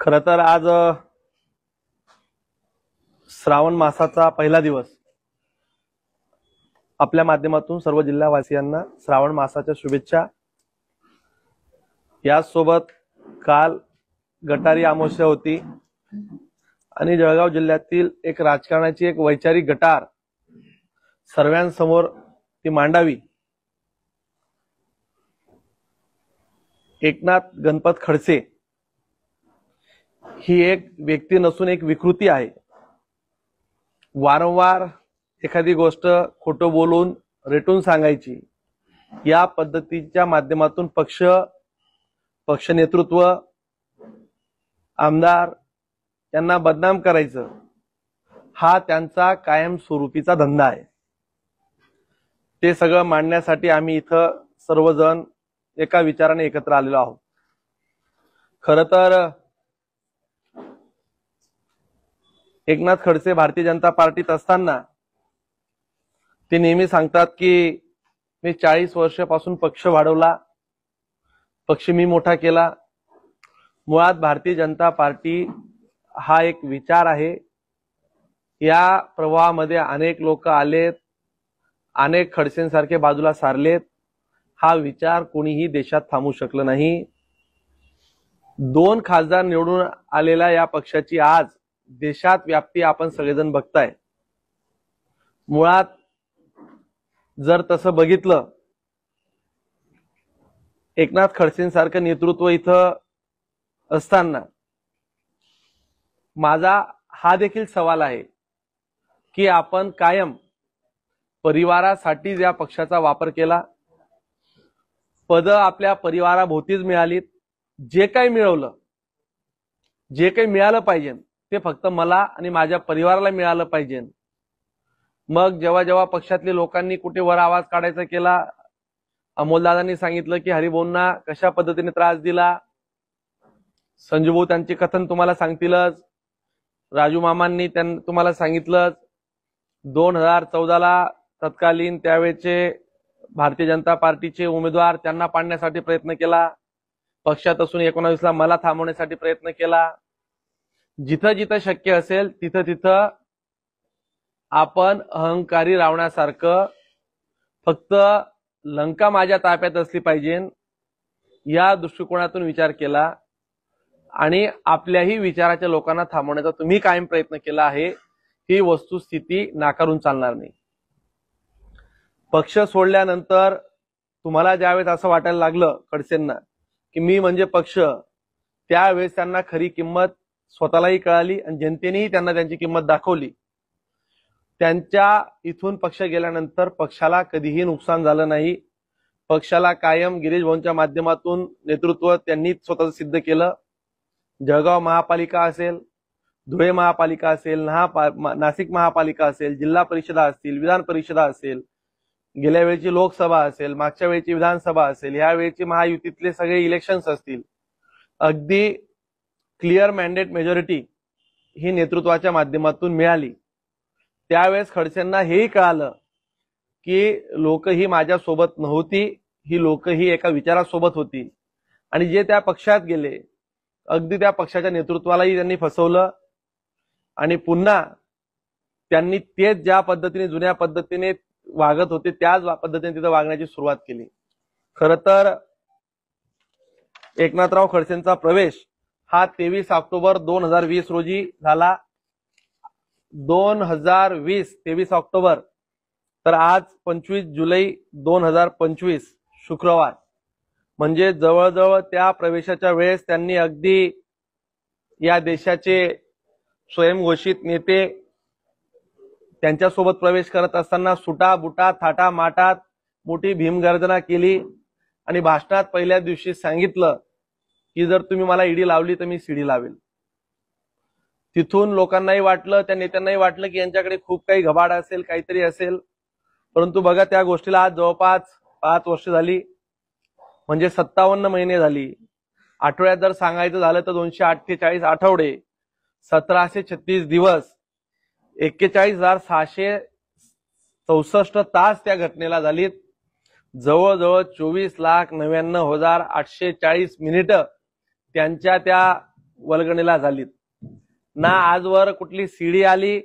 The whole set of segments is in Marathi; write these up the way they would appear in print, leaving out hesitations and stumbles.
खरं तर आज श्रावण मासाचा पहिला दिवस. आपल्या माध्यमातून सर्व जिल्हावासियांना श्रावण मासाच्या शुभेच्छा. यासोबत काल गटारी अमावस्या होती आणि जळगाव जिल्ह्यातील एक राजकारणाची एक वैचारिक गटार सर्वांसमोर ती मांडावी. एकनाथ गणपत खडसे ही एक व्यक्ती नसून एक विकृती आहे. वारंवार एखादी गोष्ट खोटं बोलून रेटून सांगायची, या पद्धतीच्या माध्यमातून पक्ष नेतृत्व, आमदार यांना बदनाम करायचं, हा त्यांचा कायमस्वरूपीचा धंदा आहे. ते सगळं मांडण्यासाठी आम्ही इथं सर्वजण एका विचाराने एकत्र आलेलो आहोत. खरं तर एकनाथ खडसे भारतीय जनता पार्टीत असताना ते नेहमी सांगतात की मी 40 वर्षापासून पक्ष वाढवला, पक्ष मी मोठा केला. मुळात भारतीय जनता पार्टी हा एक विचार आहे. या प्रवाहामध्ये अनेक लोक आलेत, अनेक खडसेंसारखे बाजूला सारलेत. हा विचार कोणीही देशात थांबू शकलं नाही. 2 खासदार निवडून आलेल्या या पक्षाची आज देशात व्याप्ती आपण सगळेजण बघताय. मुळात जर तसं बघितलं, एकनाथ खडसेंसारखं नेतृत्व इथं असताना माझा हा देखील सवाल आहे की आपण कायम परिवारासाठी या पक्षाचा वापर केला. पद आपल्या परिवाराभोवतीच मिळालीत. जे काही मिळवलं, जे काही मिळालं पाहिजे ते फक्त मला आणि माझ्या परिवाराला मिळालं पाहिजे. मग जेव्हा पक्षातल्या लोकांनी कुठे वर आवाज काढायचा केला, अमोलदादांनी सांगितलं की हरिभाऊंना कशा पद्धतीने त्रास दिला, संजूभाऊ त्यांचे कथन तुम्हाला सांगतीलच, राजू मामांनी तुम्हाला सांगितलं. 2014ला तत्कालीन त्यावेळेचे भारतीय जनता पार्टीचे उमेदवार त्यांना पाडण्यासाठी प्रयत्न केला. पक्षात असून 19ला मला थांबवण्यासाठी प्रयत्न केला. जिथं जिथं शक्य असेल तिथं आपण अहंकारी रावणासारखं फक्त लंका माझ्या ताब्यात असली पाहिजे या दृष्टिकोनातून विचार केला आणि आपल्याही विचाराच्या लोकांना थांबवण्याचा तुम्ही कायम प्रयत्न केला आहे. ही वस्तुस्थिती नाकारून चालणार नाही. पक्ष सोडल्यानंतर तुम्हाला ज्यावेळेस असं वाटायला लागलं खडसेंना की मी म्हणजे पक्ष, त्यावेळेस त्यांना खरी किंमत स्वतःलाही कळाली आणि जनतेनेही त्यांना त्यांची किंमत दाखवली. त्यांच्या इथून पक्ष गेल्यानंतर पक्षाला कधीही नुकसान झालं नाही. पक्षाला कायम गिरीश भाऊंच्या माध्यमातून नेतृत्व त्यांनी स्वतःच सिद्ध केलं. जळगाव महापालिका असेल, धुळे महापालिका असेल, नाशिक महापालिका असेल, जिल्हा परिषदा असतील, विधान परिषदा असेल, गेल्या वेळची लोकसभा असेल, मागच्या वेळची विधानसभा असेल, ह्या वेळची महायुतीतले सगळे इलेक्शन्स असतील, अगदी क्लिअर मॅन्डेट मेजॉरिटी ही नेतृत्वाच्या माध्यमातून मिळाली. त्यावेळेस खडसेंना हेही कळालं की लोक ही माझ्या सोबत नव्हती, ही लोक ही एका विचारासोबत होती आणि जे त्या पक्षात गेले अगदी त्या पक्षाच्या नेतृत्वालाही त्यांनी फसवलं आणि पुन्हा त्यांनी तेच ज्या पद्धतीने जुन्या पद्धतीने वागत होते त्याच पद्धतीने तिथं वागण्याची सुरुवात केली. खरं तर एकनाथराव खडसेंचा प्रवेश हा 23 ऑक्टोबर 2020 रोजी झाला. 23 ऑक्टोबर तर आज 25 जुलै 2025 शुक्रवार, म्हणजे जवळजवळ त्या प्रवेशाच्या वेळेस त्यांनी अगदी या देशाचे स्वयंघोषित नेते त्यांच्यासोबत प्रवेश करत असताना सुटा बुटा थाटा माटात मोठी भीमगर्जना केली आणि भाषणात पहिल्या दिवशी सांगितलं की जर तुम्ही मला ईडी लावली तर मी सीडी लावेल. तिथून लोकांनाही वाटलं, त्या नेत्यांनाही वाटलं की यांच्याकडे खूप काही घबाड असेल, काहीतरी असेल. परंतु बघा, त्या गोष्टीला आज जवळपास 5 वर्ष झाली, म्हणजे 57 महिने झाली. आठवड्यात जर सांगायचं झालं तर 248 आठवडे, 1736 दिवस, 41,664 तास त्या घटनेला झालीत. जवळजवळ 24,99,840 मिनिटं त्यांच्या त्या वल्गणीला झालीत, ना आजवर कुठली सीडी आली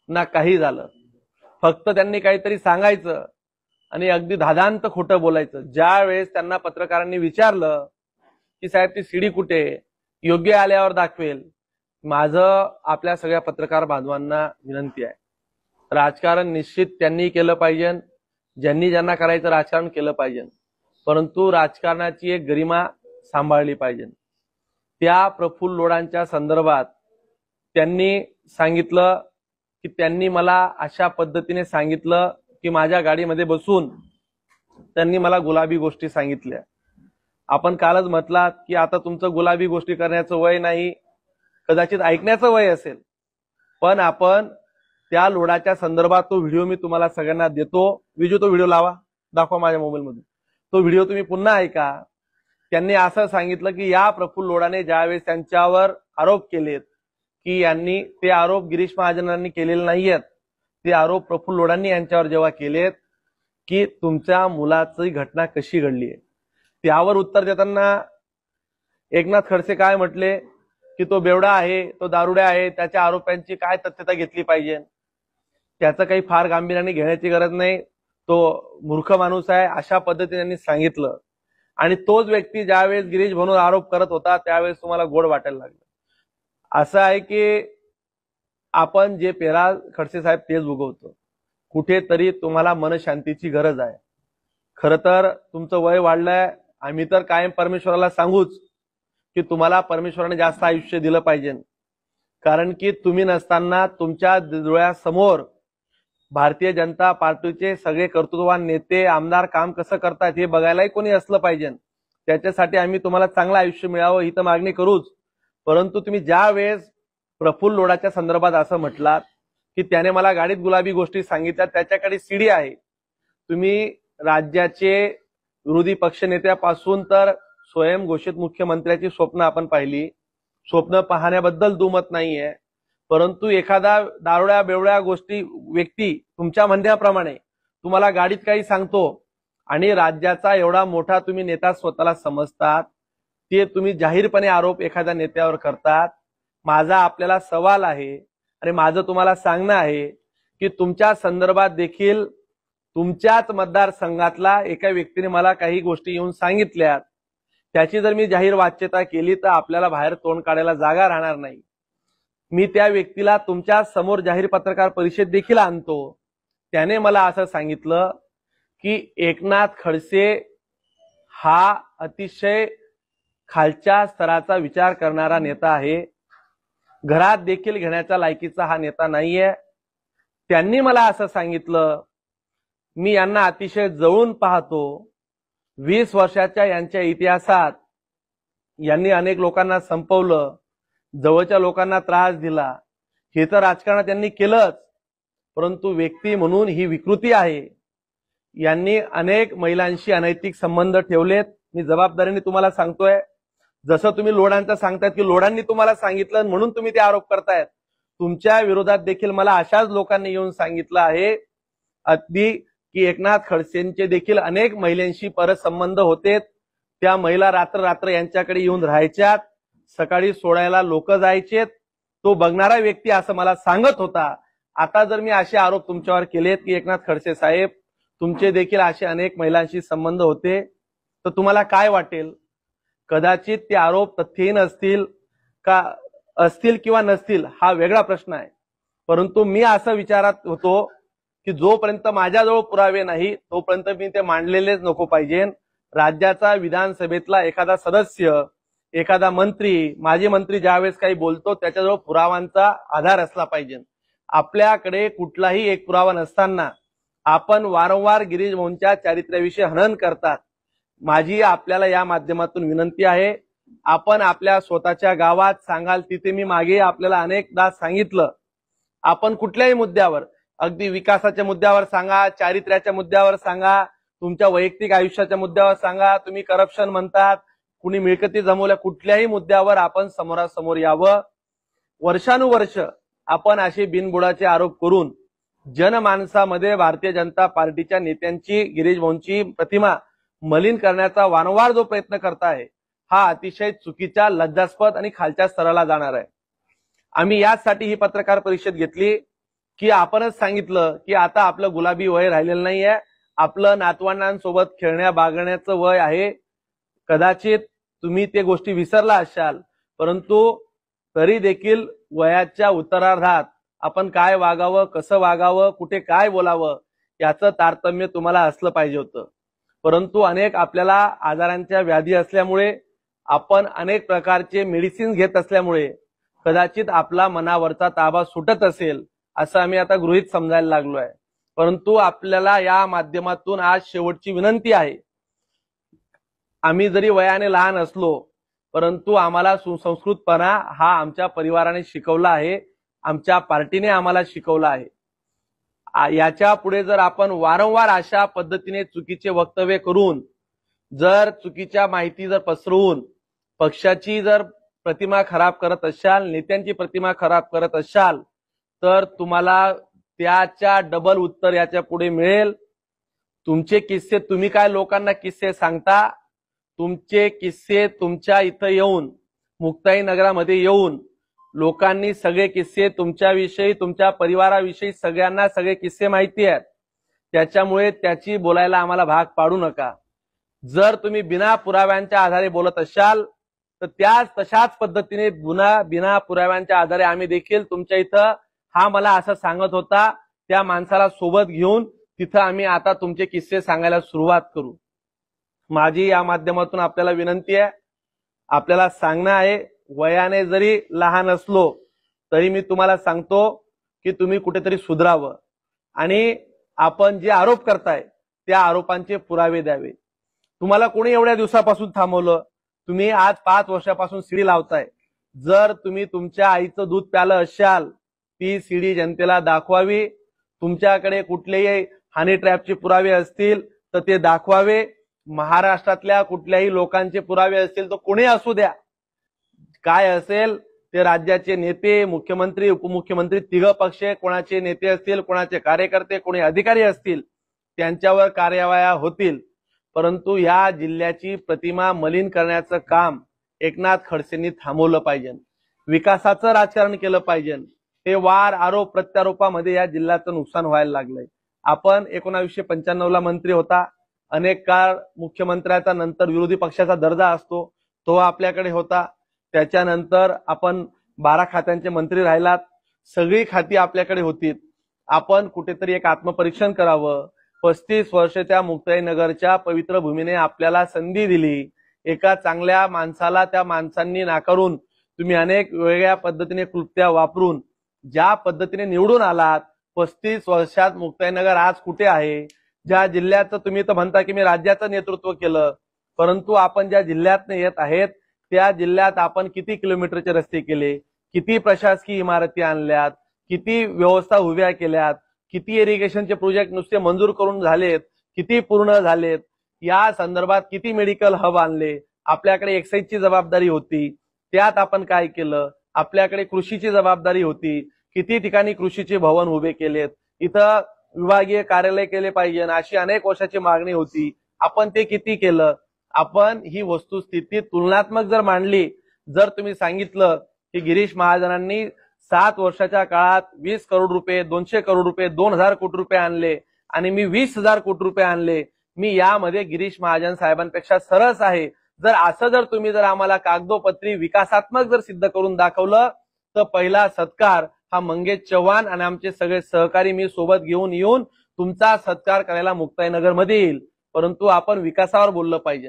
ना काही झालं. फक्त त्यांनी काहीतरी सांगायचं आणि अगदी धादांत खोटं बोलायचं. ज्या वेळेस त्यांना पत्रकारांनी विचारलं की साहेब ती सीडी कुठे, योग्य आल्यावर दाखवेल. माझं आपल्या सगळ्या पत्रकार बांधवांना विनंती आहे, राजकारण निश्चित त्यांनी केलं पाहिजे, ज्यांनी ज्यांना करायचं राजकारण केलं पाहिजे, परंतु राजकारणाची एक गरिमा सांभाळली पाहिजे. त्या प्रफुल्ल लोढांच्या संदर्भात त्यांनी सांगितलं की त्यांनी मला अशा पद्धतीने सांगितलं की माझ्या गाडीमध्ये बसून त्यांनी मला गुलाबी गोष्टी सांगितल्या. आपण कालच म्हटलात की आता तुमचं गुलाबी गोष्टी करण्याचं वय नाही, कदाचित ऐकण्याचं वय असेल, पण आपण त्या लोढाच्या संदर्भात तो व्हिडिओ मी तुम्हाला सगळ्यांना देतो. विजू तो व्हिडिओ लावा, दाखवा माझ्या मोबाईलमध्ये. तो व्हिडिओ तुम्ही पुन्हा ऐका. त्यांनी असं सांगितलं की या प्रफुल्ल लोढाने ज्यावेळेस त्यांच्यावर आरोप केलेत की यांनी ते आरोप गिरीश महाजनांनी केलेले नाहीयेत, ते आरोप प्रफुल्ल लोढांनी यांच्यावर जेव्हा केलेत की तुमच्या मुलाची घटना कशी घडली आहे, त्यावर उत्तर देताना एकनाथ खडसे काय म्हटले की तो बेवडा आहे, तो दारुड्या आहे, त्याच्या आरोपांची काय तथ्यता घेतली पाहिजे, त्याचं काही फार गांभीर्याने घेण्याची गरज नाही, तो मूर्ख माणूस आहे, अशा पद्धतीने त्यांनी सांगितलं. आणि तोच व्यक्ती ज्यावेळेस गिरीश म्हणून आरोप करत होता त्यावेळेस तुम्हाला गोड वाटायला लागलं. असं आहे की आपण जे पेरा खडसे साहेब तेच उगवतो. कुठेतरी तुम्हाला मनशांतीची गरज आहे. खरं तर तुमचं वय वाढलंय, आम्ही तर कायम परमेश्वराला सांगूच की तुम्हाला परमेश्वराने जास्त आयुष्य दिलं पाहिजे, कारण की तुम्ही नसताना तुमच्या डोळ्यासमोर भारतीय जनता पार्टीचे सगळे कर्तृत्ववान नेते आमदार काम कसं करतात हे बघायलाही कोणी असलं पाहिजे. त्याच्यासाठी आम्ही तुम्हाला चांगलं आयुष्य मिळावं ही तर मागणी करूच. परंतु तुम्ही ज्या वेळेस प्रफुल्ल लोढाच्या संदर्भात असं म्हटलात की त्याने मला गाडीत गुलाबी गोष्टी सांगितल्या, त्याच्याकडे सीडी आहे. तुम्ही राज्याचे विरोधी पक्षनेत्यापासून तर स्वयंघोषित मुख्यमंत्र्याची स्वप्न आपण पाहिली, स्वप्न पाहण्याबद्दल दुमत नाहीये, परंतु एखादा दारुड्या बेवड्या गोष्टी व्यक्ती तुमच्या म्हणण्याप्रमाणे तुम्हाला गाडीत काही सांगतो आणि राज्याचा एवढा मोठा तुम्ही नेता स्वतःला समजतात, ते तुम्ही जाहीरपणे आरोप एखाद्या नेत्यावर करतात. माझा आपल्याला सवाल आहे आणि माझं तुम्हाला सांगणं आहे की तुमच्या संदर्भात देखील तुमच्याच मतदारसंघातला एका व्यक्तीने मला काही गोष्टी येऊन सांगितल्यात, त्याची जर मी जाहीर वाच्यता केली तर आपल्याला बाहेर तोंड काढायला जागा राहणार नाही. मी त्या व्यक्तीला तुमच्या समोर जाहीर पत्रकार परिषद देखील आणतो. त्याने मला असं सांगितलं की एकनाथ खडसे हा अतिशय खालच्या स्तराचा विचार करणारा नेता आहे, घरात देखील घेण्याच्या लायकीचा हा नेता नाहीये. त्यांनी मला असं सांगितलं, मी यांना अतिशय जवळून पाहतो, 20 वर्षाच्या यांच्या इतिहासात यांनी अनेक लोकांना संपवलं, जवळच्या लोकांना त्रास दिला, हे तर राजकारणात त्यांनी केलंच, परंतु व्यक्ती म्हणून ही विकृती आहे. यांनी अनेक महिलांशी अनैतिक संबंध ठेवलेत. मी जबाबदारीने तुम्हाला सांगतोय, जसं तुम्ही लोढांचं सांगतायत की लोढांनी तुम्हाला सांगितलं म्हणून तुम्ही ते आरोप करतायत, तुमच्या विरोधात देखील मला अशाच लोकांनी येऊन सांगितलं आहे अगदी की एकनाथ खडसेंचे देखील अनेक महिलांशी परसंबंध होते, त्या महिला रात्र रात्र यांच्याकडे येऊन राहायच्यात, सकाळी सोडायला लोक जायचेत, तो बघणारा व्यक्ती असं मला सांगत होता. आता जर मी असे आरोप तुमच्यावर केलेत की एकनाथ खडसे साहेब तुमचे देखील असे अनेक महिलांशी संबंध होते, तर तुम्हाला काय वाटेल? कदाचित ते आरोप तथ्यहीन असतील का असतील किंवा नसतील हा वेगळा प्रश्न आहे, परंतु मी असं विचारात होतो की जोपर्यंत माझ्याजवळ पुरावे नाही तोपर्यंत मी ते मांडलेलेच नको पाहिजे. राज्याचा विधानसभेतला एखादा सदस्य, एखादा मंत्री, माजी मंत्री ज्यावेळेस काही बोलतो त्याच्याजवळ पुरावांचा आधार असला पाहिजे. आपल्याकडे कुठलाही एक पुरावा नसताना आपण वारंवार गिरीश भाऊंच्या चारित्र्याविषयी हनन करतात. माझी आपल्याला या माध्यमातून विनंती आहे, आपण आपल्या स्वतःच्या गावात सांगाल तिथे मी मागे आपल्याला अनेकदा सांगितलं, आपण कुठल्याही मुद्द्यावर, अगदी विकासाच्या मुद्द्यावर सांगा, चारित्र्याच्या मुद्द्यावर सांगा, तुमच्या वैयक्तिक आयुष्याच्या मुद्द्यावर सांगा, तुम्ही करप्शन म्हणतात, कुणी मिळकती जमवल्या, कुठल्याही मुद्द्यावर आपण समोरासमोर यावं. वर्षानुवर्ष आपण असे बिनबुडाचे आरोप करून जनमानसामध्ये भारतीय जनता पार्टीच्या नेत्यांची, गिरीश भाऊंची प्रतिमा मलिन करण्याचा वारंवार जो प्रयत्न करताय हा अतिशय चुकीच्या, लज्जास्पद आणि खालच्या स्तराला जाणार आहे. आम्ही यासाठी ही पत्रकार परिषद घेतली की आपणच सांगितलं की आता आपलं गुलाबी वय राहिलेलं नाहीये, आपलं नातवंडांसोबत खेळण्या बागण्याचं वय आहे. कदाचित तुम्ही ते गोष्टी विसरला असाल, परंतु तरी देखील वयाच्या उत्तरार्धात आपण काय वागावं, कसं वागावं, कुठे काय बोलावं याचं तारतम्य तुम्हाला असलं पाहिजे होतं. परंतु अनेक आपल्याला आजारांच्या व्याधी असल्यामुळे, आपण अनेक प्रकारचे मेडिसिन घेत असल्यामुळे कदाचित आपला मनावरचा ताबा सुटत असेल असं आम्ही आता गृहीत समजायला लागलो आहे. परंतु आपल्याला या माध्यमातून आज शेवटची विनंती आहे, आम्ही जरी वयाने लहान असलो परंतु आम्हाला सुसंस्कृतपणा हा आमच्या परिवाराने शिकवला आहे, आमच्या पार्टीने आम्हाला शिकवला आहे. याच्या पुढे जर आपण वारंवार अशा पद्धतीने चुकीचे वक्तव्य करून, जर चुकीच्या माहिती जर पसरवून पक्षाची जर प्रतिमा खराब करत असाल, नेत्यांची प्रतिमा खराब करत असाल, तर तुम्हाला त्याच्या डबल उत्तर याच्या पुढे मिळेल. तुमचे किस्से, तुम्ही काय लोकांना किस्से सांगता, तुमचे किस्से तुमच्या इथं येऊन, मुक्ताई नगरामध्ये येऊन लोकांनी सगळे किस्से तुमच्याविषयी, तुमच्या परिवाराविषयी सगळ्यांना सगळे किस्से माहिती आहेत. त्याच्यामुळे त्याची बोलायला आम्हाला भाग पाडू नका. जर तुम्ही बिना पुराव्यांच्या आधारे बोलत असाल तर तशाच पद्धतीने बिना पुराव्यांच्या आधारे आम्ही देखील तुमच्या इथं, हा मला असं सांगत होता, त्या माणसाला सोबत घेऊन तिथं आम्ही आता तुमचे किस्से सांगायला सुरुवात करू. माझी या माध्यमातून आपल्याला विनंती आहे, आपल्याला सांगणं आहे, वयाने जरी लहान असलो तरी मी तुम्हाला सांगतो की तुम्ही कुठेतरी सुधरावं आणि आपण जे आरोप करताय त्या आरोपांचे पुरावे द्यावे. तुम्हाला कोणी एवढ्या दिवसापासून थांबवलं? तुम्ही आज 5 वर्षापासून सीडी लावताय. जर तुम्ही तुमच्या आईचं दूध प्यालं असाल, ती सीडी जनतेला दाखवावी. तुमच्याकडे कुठलेही हनी ट्रॅपचे पुरावे असतील तर ते दाखवावे. महाराष्ट्रातल्या कुठल्याही लोकांचे पुरावे असतील तर कोणी असू द्या, काय असेल ते राज्याचे नेते, मुख्यमंत्री, उपमुख्यमंत्री, तिघ पक्ष, कोणाचे नेते असतील, कोणाचे कार्यकर्ते, कोणी अधिकारी असतील, त्यांच्यावर कार्यवाह्या होतील. परंतु या जिल्ह्याची प्रतिमा मलिन करण्याचं काम एकनाथ खडसेंनी थांबवलं पाहिजे. विकासाचं राजकारण केलं पाहिजे. हे वार आरोप प्रत्यारोपामध्ये या जिल्ह्याचं नुकसान व्हायला लागलंय. आपण 1995 ला मंत्री होता, अनेक काळ मुख्यमंत्र्याचा नंतर विरोधी पक्षाचा दर्जा असतो तो आपल्याकडे होता. त्याच्यानंतर आपण 12 खात्यांचे मंत्री राहिलात, सगळी खाती आपल्याकडे होती. आपण कुठेतरी एक आत्मपरीक्षण करावं. 35 वर्षाच्या मुक्ताई नगरच्या पवित्र भूमीने आपल्याला संधी दिली. एका चांगल्या माणसाला त्या माणसांनी नाकारून तुम्ही अनेक वेगळ्या पद्धतीने कृत्या वापरून ज्या पद्धतीने निवडून आलात, 35 वर्षात मुक्ताई नगर आज कुठे आहे? ज्या जिल्ह्याचं तुम्ही तर म्हणता की मी राज्याचं नेतृत्व केलं, परंतु आपण ज्या जिल्ह्यातनं येत आहेत त्या जिल्ह्यात आपण किती किलोमीटरचे रस्ते केले, किती प्रशासकीय इमारती आणल्यात, किती व्यवस्था उभ्या केल्यात, किती इरिगेशनचे प्रोजेक्ट नुसते मंजूर करून झालेत, किती पूर्ण झालेत, या संदर्भात किती मेडिकल हब आणले. आपल्याकडे एक्साईजची जबाबदारी होती, त्यात आपण काय केलं. आपल्याकडे कृषीची जबाबदारी होती, किती ठिकाणी कृषीचे भवन उभे केलेत. इथं विभागीय कार्यालय केले पाहिजे अशी अनेक वर्षाची मागणी होती, आपण ते किती केलं. आपण ही वस्तुस्थिती तुलनात्मक जर मांडली, जर तुम्ही सांगितलं की गिरीश महाजनांनी 7 वर्षाच्या काळात 20 करोड रुपये, 200 करोड रुपये, 2000 कोटी रुपये आणले आणि मी 20,000 कोटी रुपये आणले, मी यामध्ये गिरीश महाजन साहेबांपेक्षा सरस आहे. जर तुम्ही आम्हाला कागदोपत्री विकासात्मक जर सिद्ध करून दाखवलं तर पहिला सत्कार हा मंगेश चव्हाण आणि आमचे सगळे सहकारी मी सोबत घेऊन येऊन तुमचा सत्कार करायला मुक्ताई नगर मध्ये येईल. परंतु आपण विकासावर बोललं पाहिजे.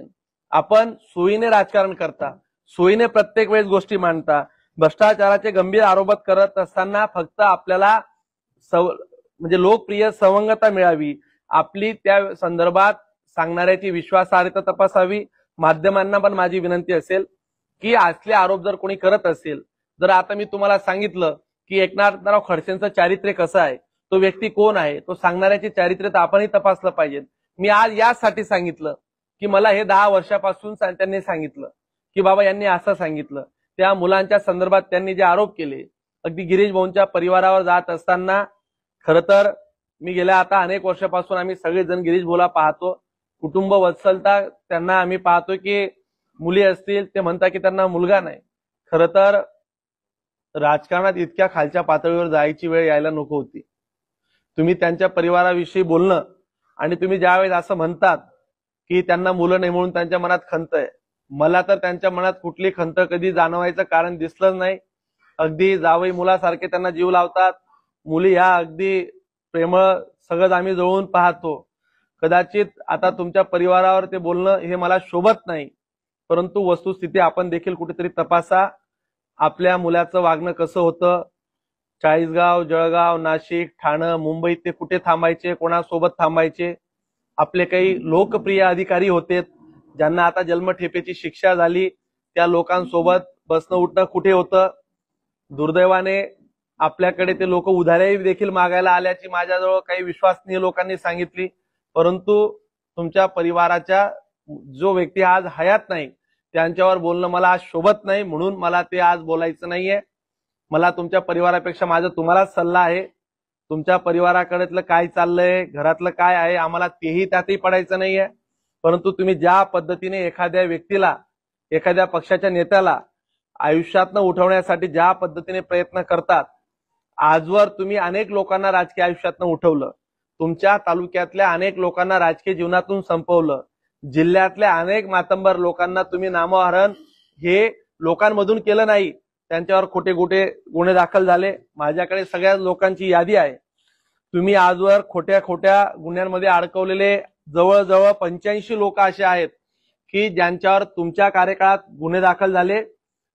आपण सोयीने राजकारण करता, सोयीने प्रत्येक वेळेस गोष्टी मांडता. भ्रष्टाचाराचे गंभीर आरोप करत असताना फक्त आपल्याला म्हणजे लोकप्रिय सवंगता मिळावी, आपली त्या संदर्भात सांगणाऱ्याची विश्वासार्हता तपासावी. माध्यमांना पण माझी विनंती असेल की असले आरोप जर कोणी करत असेल, जर आता मी तुम्हाला सांगितलं की एकनाथराव खडसेंचं चारित्र्य कसं आहे, तो व्यक्ती कोण आहे, तो सांगणाऱ्याचे चारित्र्य तर आपणही तपासलं पाहिजे. मी आज यासाठी सांगितलं की मला हे 10 वर्षापासून त्यांनी सांगितलं की बाबा यांनी असं सांगितलं. त्या मुलांच्या संदर्भात त्यांनी जे आरोप केले, अगदी गिरीश भाऊंच्या परिवारावर जात असताना, खरं तर मी गेल्या आता अनेक वर्षापासून आम्ही सगळेजण गिरीश भाऊला पाहतो, कुटुंब वत्सलता त्यांना आम्ही पाहतो की मुली असतील ते म्हणतात की त्यांना मुलगा नाही. खरं तर राजकारणात इतक्या खालच्या पातळीवर जायची वेळ यायला नको होती. तुम्ही त्यांच्या परिवाराविषयी बोलणं आणि तुम्ही ज्यावेळेस असं म्हणतात की त्यांना मुलं नाही म्हणून त्यांच्या मनात खंत आहे, मला तर त्यांच्या मनात कुठली खंत कधी जाणवायचं कारण दिसलंच नाही. अगदी जावई मुलासारखे त्यांना जीव लावतात. मुली ह्या अगदी प्रेमळ सगळं आम्ही जवळून पाहतो. कदाचित आता तुमच्या परिवारावर ते बोलणं हे मला शोभत नाही, परंतु वस्तुस्थिती आपण देखील कुठेतरी तपासा. आपल्या मुलाचं वागणं कसं होतं, चाळीसगाव, जळगाव, नाशिक, ठाणं, मुंबईत ते कुठे थांबायचे, कोणासोबत थांबायचे. आपले काही लोकप्रिय अधिकारी होते ज्यांना आता जन्मठेपेची शिक्षा झाली, त्या लोकांसोबत बसणं उठणं कुठे होतं. दुर्दैवाने आपल्याकडे ते लोक उधारी देखील मागायला आल्याची माझ्याजवळ काही विश्वसनीय लोकांनी सांगितली, परंतु तुमच्या परिवाराच्या जो व्यक्ती आज हयात नाही त्यांच्यावर बोलणं मला आज शोभत नाही, म्हणून मला ते आज बोलायचं नाहीये. मला तुमच्या परिवारापेक्षा माझा तुम्हालाच सल्ला आहे. तुमच्या परिवाराकडे काय चाललंय, घरातलं काय आहे, आम्हाला तेही त्यातही पडायचं नाहीये. परंतु तुम्ही ज्या पद्धतीने एखाद्या व्यक्तीला, एखाद्या पक्षाच्या नेत्याला आयुष्यातनं उठवण्यासाठी ज्या पद्धतीने प्रयत्न करतात, आजवर तुम्ही अनेक लोकांना राजकीय आयुष्यातनं उठवलं, तुमच्या तालुक्यातल्या अनेक लोकांना राजकीय जीवनातून संपवलं, जिल्ह्यातल्या अनेक मातंबर लोकांना तुम्ही नामोहरण हे लोकांमधून केलं नाही, त्यांच्यावर खोटे गुन्हे दाखल झाले. माझ्याकडे सगळ्या लोकांची यादी आहे. तुम्ही आजवर खोट्या खोट्या गुन्ह्यांमध्ये अडकवलेले जवळजवळ 85 लोक असे आहेत की ज्यांच्यावर तुमच्या कार्यकाळात गुन्हे दाखल झाले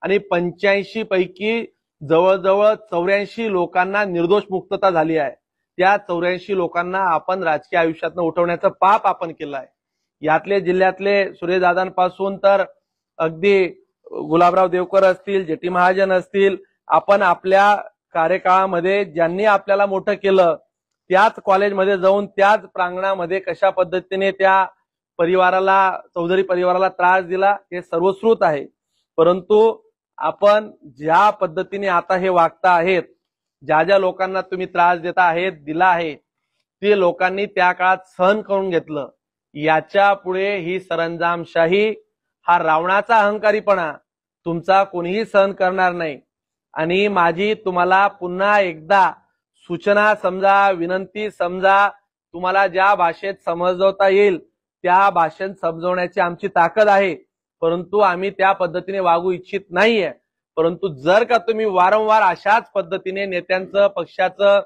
आणि 85 पैकी जवळजवळ 84 लोकांना निर्दोष मुक्तता झाली आहे. त्या 84 लोकांना आपण राजकीय आयुष्यातनं उठवण्याचं पाप आपण केलं आहे. यातले जिल्ह्यातले सुरेशदादांपासून तर अगदी गुलाबराव देवकर असतील, जेटी महाजन असतील, आपण आपल्या कार्यकाळामध्ये ज्यांनी आपल्याला मोठं केलं त्याच कॉलेजमध्ये जाऊन त्याच प्रांगणामध्ये कशा पद्धतीने त्या परिवाराला, चौधरी परिवाराला त्रास दिला हे सर्वश्रुत आहे. परंतु आपण ज्या पद्धतीने आता हे वागता आहेत, ज्या ज्या लोकांना तुम्ही त्रास देता आहेत, दिला आहे, ते लोकांनी त्या काळात सहन करून घेतलं. याच्या पुढे ही सरंजामशाही, हा रावणाचा अहंकारीपणा तुमचा कोणीही सहन करणार नाही. आणि माझी तुम्हाला पुन्हा एकदा सूचना समजा, विनंती समजा, तुम्हाला ज्या भाषेत समजवता येईल त्या भाषेत समजवण्याची आमची ताकद आहे, परंतु आम्ही त्या पद्धतीने वागू इच्छित नाहीये. परंतु जर का तुम्ही वारंवार अशाच पद्धतीने नेत्यांचं, पक्षाचं,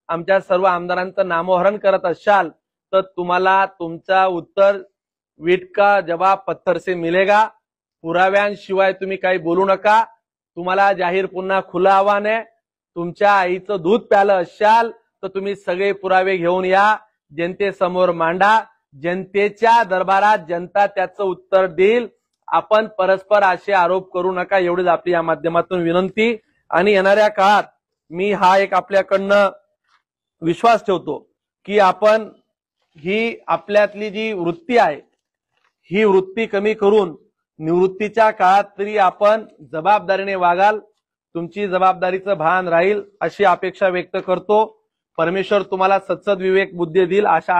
आमच्या सर्व आमदारांचं नामोहरण करत असाल तर तुम्हाला तुमचा उत्तर वीट का जवाब पत्थर से मिलेगा. पुराव्यांशिवाय तुम्ही काही बोलू नका. तुम्हाला जाहीर पुन्हा खुलं आव्हान आहे. तुमच्या आईचं दूध प्यालं असाल तर तुम्ही सगळे पुरावे घेऊन या, जनतेसमोर मांडा. जनतेच्या दरबारात जनता त्याचं उत्तर देईल. आपण परस्पर असे आरोप करू नका, एवढीच आपली या माध्यमातून विनंती. आणि येणाऱ्या काळात मी हा एक आपल्याकडनं विश्वास ठेवतो की आपण ही आपल्यातली जी वृत्ती आहे ही वृत्ती कमी करून निवृत्तीच्या काळात तरी आपण जबाबदारीने वागाल, तुमची जबाबदारीचं भान राहील अशी अपेक्षा व्यक्त करतो. परमेश्वर तुम्हाला सत्सद विवेक बुद्धी देईल अशा